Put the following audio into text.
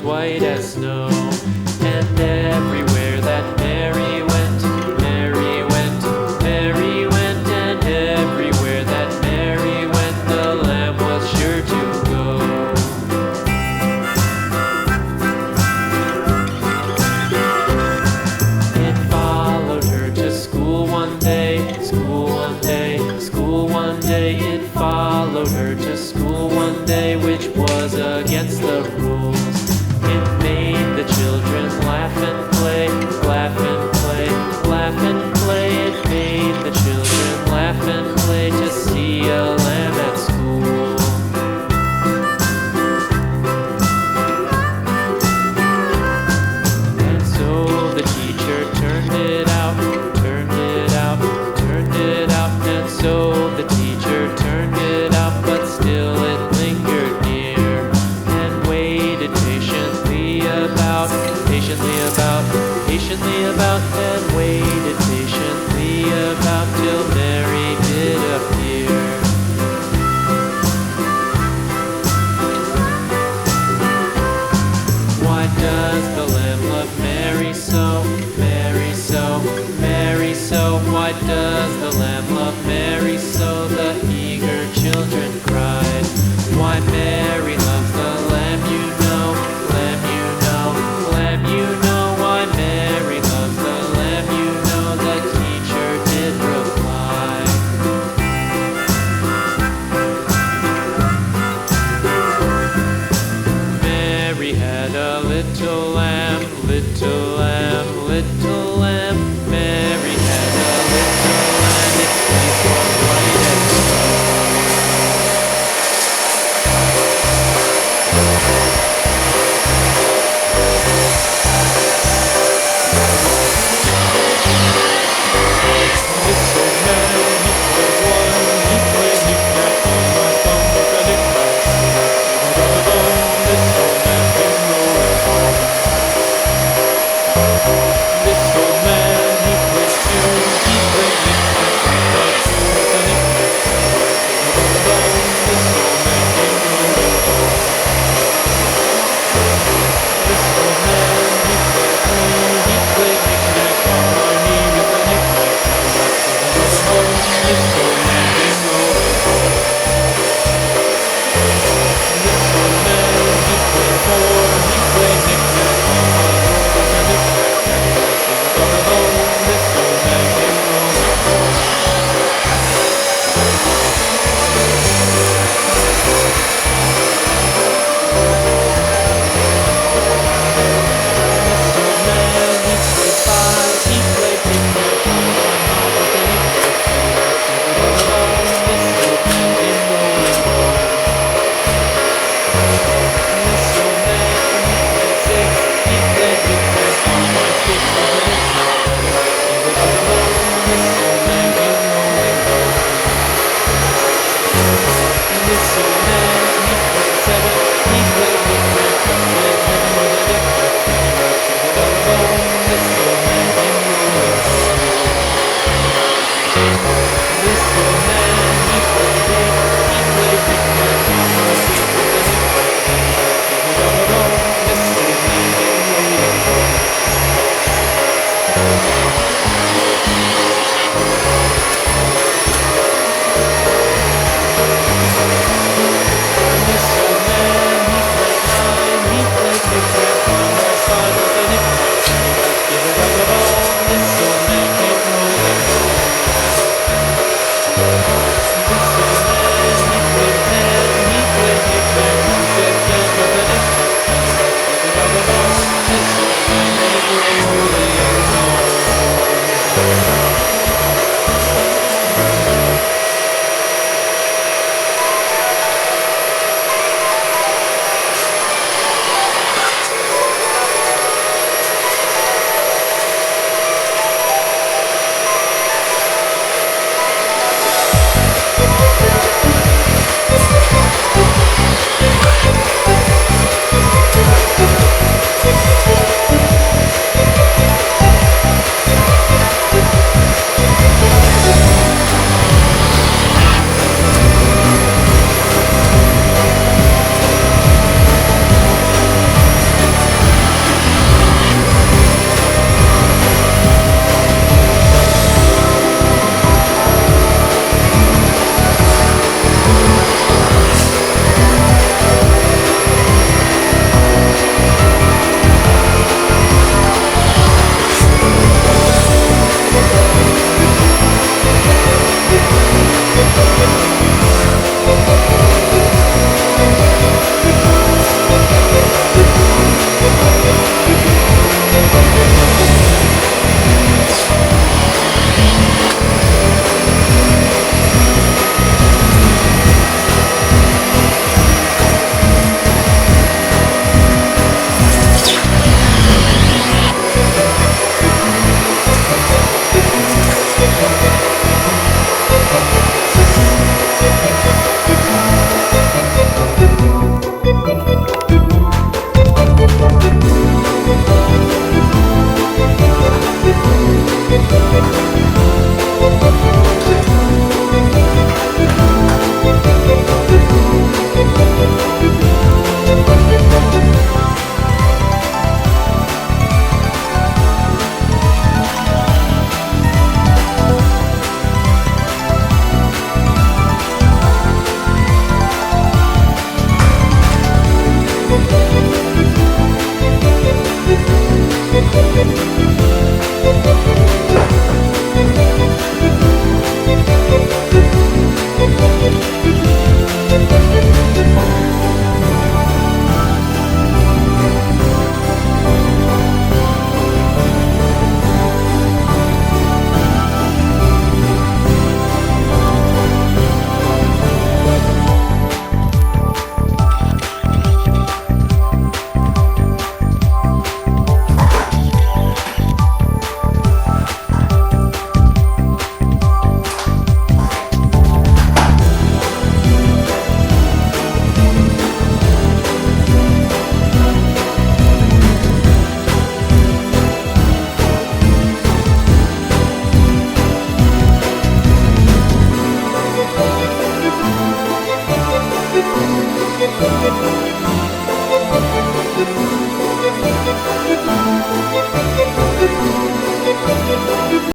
white as snow. And everywhere that Mary went, Mary went, Mary went, and everywhere that Mary went, the lamb was sure to go. It followed her to school one day, school one day, school one day. It followed her to school one day, which was against the rules. It made the children laugh and play, laugh and play, laugh and play. It made the children laugh and play to see a lamb at school. And so the teacher turned it out, turned it out, turned it out. And so the teacher turned it out, but still it lingered near and waited patiently about, patiently about, and waited patiently about till Mary did appear. Why does the lamb love Mary so, Mary so, Mary so? Why does the lamb love Mary so? The eager children cried. Why Mary loves the lamb, you know, lamb, you know, lamb, you know. Why Mary loves the lamb, you know, the teacher did reply. Mary had a little lamb, little lamb, little